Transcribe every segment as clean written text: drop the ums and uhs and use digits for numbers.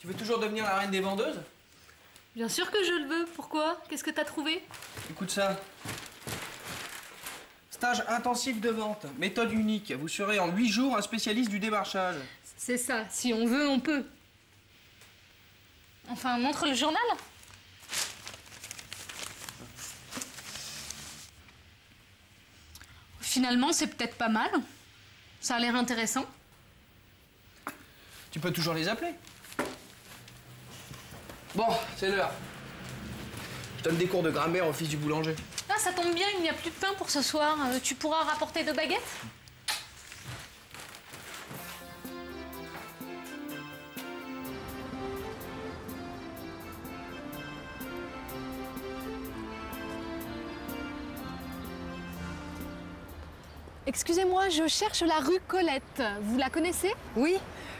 Tu veux toujours devenir la reine des vendeuses? Bien sûr que je le veux. Pourquoi? Qu'est-ce que t'as trouvé? Écoute ça. Stage intensif de vente, méthode unique. Vous serez en 8 jours un spécialiste du démarchage. C'est ça. Si on veut, on peut. Enfin, montre le journal. Finalement, c'est peut-être pas mal. Ça a l'air intéressant. Tu peux toujours les appeler. Bon, c'est l'heure. Je donne des cours de grammaire au fils du boulanger. Ah, ça tombe bien, il n'y a plus de pain pour ce soir. Tu pourras rapporter 2 baguettes? Excusez-moi, je cherche la rue Colette. Vous la connaissez? Oui,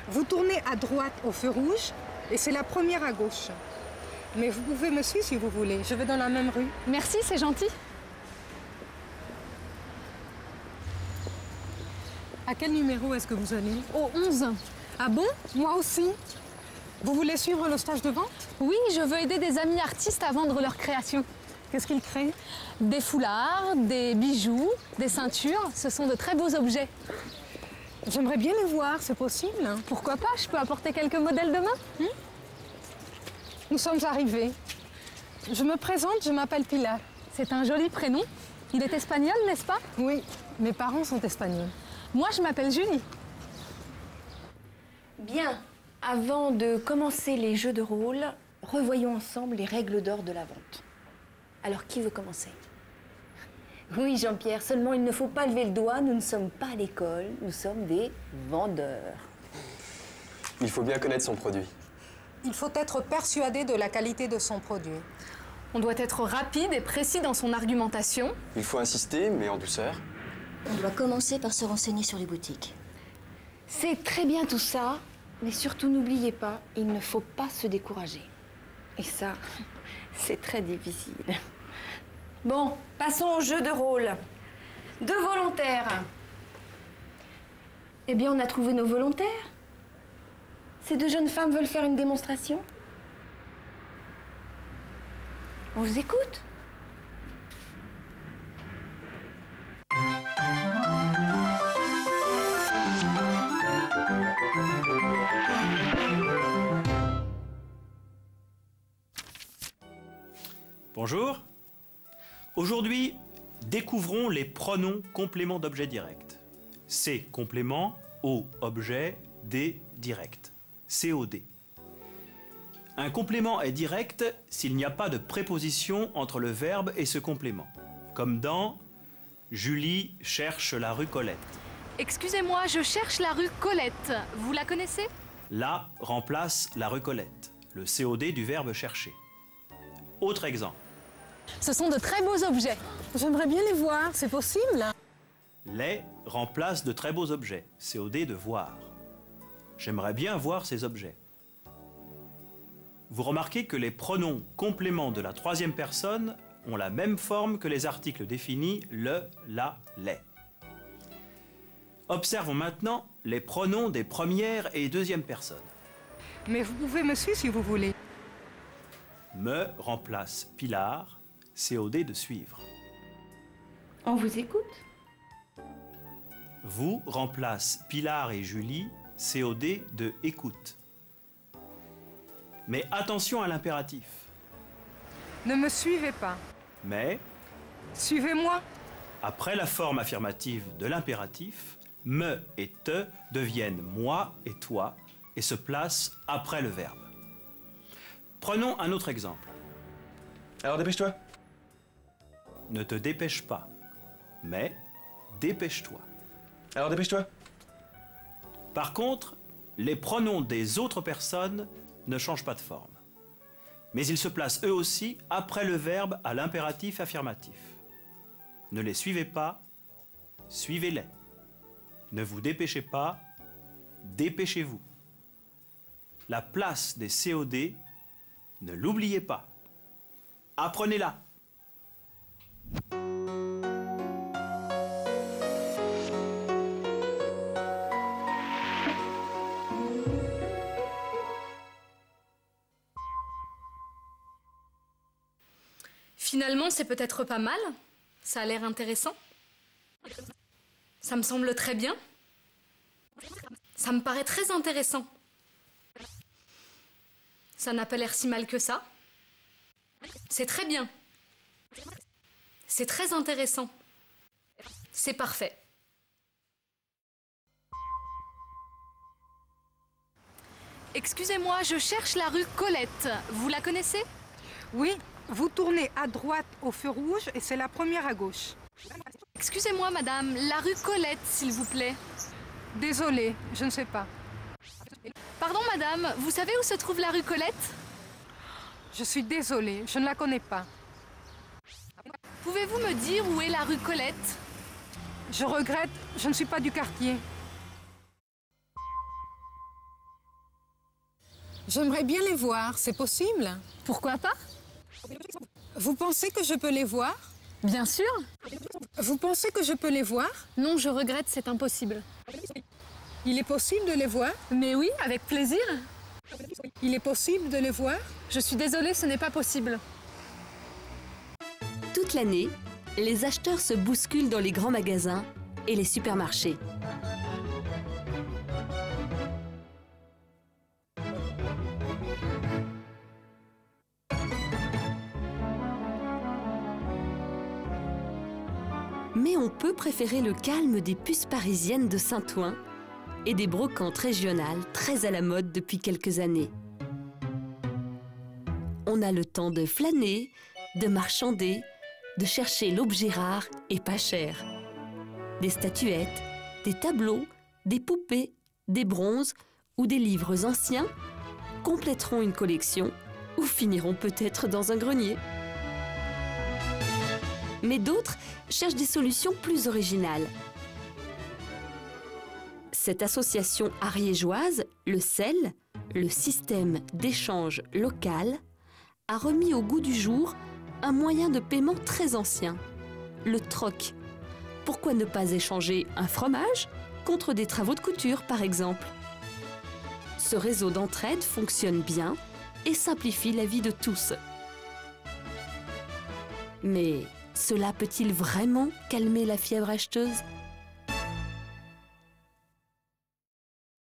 vous tournez à droite au feu rouge et c'est la première à gauche. Mais vous pouvez me suivre si vous voulez, je vais dans la même rue. Merci, c'est gentil. À quel numéro est-ce que vous allez? Au 11. Ah bon? Moi aussi. Vous voulez suivre le stage de vente? Oui, je veux aider des amis artistes à vendre leurs créations. Qu'est-ce qu'ils créent? Des foulards, des bijoux, des ceintures. Ce sont de très beaux objets. J'aimerais bien les voir, c'est possible? Pourquoi pas? Je peux apporter quelques modèles demain. Nous sommes arrivés. Je me présente, je m'appelle Pilar. C'est un joli prénom. Il est espagnol, n'est-ce pas? Oui, mes parents sont espagnols. Moi, je m'appelle Julie. Bien, avant de commencer les jeux de rôle, revoyons ensemble les règles d'or de la vente. Alors, qui veut commencer? Oui, Jean-Pierre, seulement il ne faut pas lever le doigt, nous ne sommes pas à l'école, nous sommes des vendeurs. Il faut bien connaître son produit. Il faut être persuadé de la qualité de son produit. On doit être rapide et précis dans son argumentation. Il faut insister, mais en douceur. On doit commencer par se renseigner sur les boutiques. C'est très bien tout ça, mais surtout n'oubliez pas, il ne faut pas se décourager. Et ça, c'est très difficile. Bon, passons au jeu de rôle. 2 volontaires. Eh bien, on a trouvé nos volontaires. Ces 2 jeunes femmes veulent faire une démonstration. On vous écoute. Bonjour. Aujourd'hui, découvrons les pronoms compléments d'objet direct. C, complément, O, objet, D, direct. COD. Un complément est direct s'il n'y a pas de préposition entre le verbe et ce complément. Comme dans « Julie cherche la rue Colette ». Excusez-moi, je cherche la rue Colette. Vous la connaissez? La remplace la rue Colette, le COD du verbe chercher. Autre exemple. Ce sont de très beaux objets. J'aimerais bien les voir, c'est possible? Les remplace de très beaux objets, COD de voir. J'aimerais bien voir ces objets. Vous remarquez que les pronoms compléments de la 3e personne ont la même forme que les articles définis le, la, les. Observons maintenant les pronoms des 1re et 2e personnes. Mais vous pouvez me suivre si vous voulez. Me remplace Pilar, COD de suivre. On vous écoute. Vous remplace Pilar et Julie, COD de écoute. Mais attention à l'impératif. Ne me suivez pas. Mais, Suivez-moi. après la forme affirmative de l'impératif, me et te deviennent moi et toi et se placent après le verbe. Prenons un autre exemple. Alors dépêche-toi. Ne te dépêche pas, mais dépêche-toi. Alors dépêche-toi. Par contre, les pronoms des autres personnes ne changent pas de forme. Mais ils se placent eux aussi après le verbe à l'impératif affirmatif. Ne les suivez pas, suivez-les. Ne vous dépêchez pas, dépêchez-vous. La place des COD, ne l'oubliez pas. Apprenez-la. Finalement, c'est peut-être pas mal. Ça a l'air intéressant. Ça me semble très bien. Ça me paraît très intéressant. Ça n'a pas l'air si mal que ça. C'est très bien. C'est très intéressant. C'est parfait. Excusez-moi, je cherche la rue Colette. Vous la connaissez? Oui, vous tournez à droite au feu rouge et c'est la première à gauche. Excusez-moi, madame, la rue Colette, s'il vous plaît. Désolée, je ne sais pas. Pardon, madame, vous savez où se trouve la rue Colette? Je suis désolée, je ne la connais pas. Pouvez-vous me dire où est la rue Colette? Je regrette, je ne suis pas du quartier. J'aimerais bien les voir, c'est possible? Pourquoi pas? Vous pensez que je peux les voir? Bien sûr. Vous pensez que je peux les voir? Non, je regrette, c'est impossible. Il est possible de les voir? Mais oui, avec plaisir. Il est possible de les voir? Je suis désolée, ce n'est pas possible. Toute l'année, les acheteurs se bousculent dans les grands magasins et les supermarchés. Mais on peut préférer le calme des puces parisiennes de Saint-Ouen et des brocantes régionales très à la mode depuis quelques années. On a le temps de flâner, de marchander, de chercher l'objet rare et pas cher. Des statuettes, des tableaux, des poupées, des bronzes ou des livres anciens compléteront une collection ou finiront peut-être dans un grenier. Mais d'autres cherchent des solutions plus originales. Cette association ariégeoise, le SEL, le système d'échange local, a remis au goût du jour un moyen de paiement très ancien, le troc. Pourquoi ne pas échanger un fromage contre des travaux de couture, par exemple? Ce réseau d'entraide fonctionne bien et simplifie la vie de tous. Mais cela peut-il vraiment calmer la fièvre acheteuse ?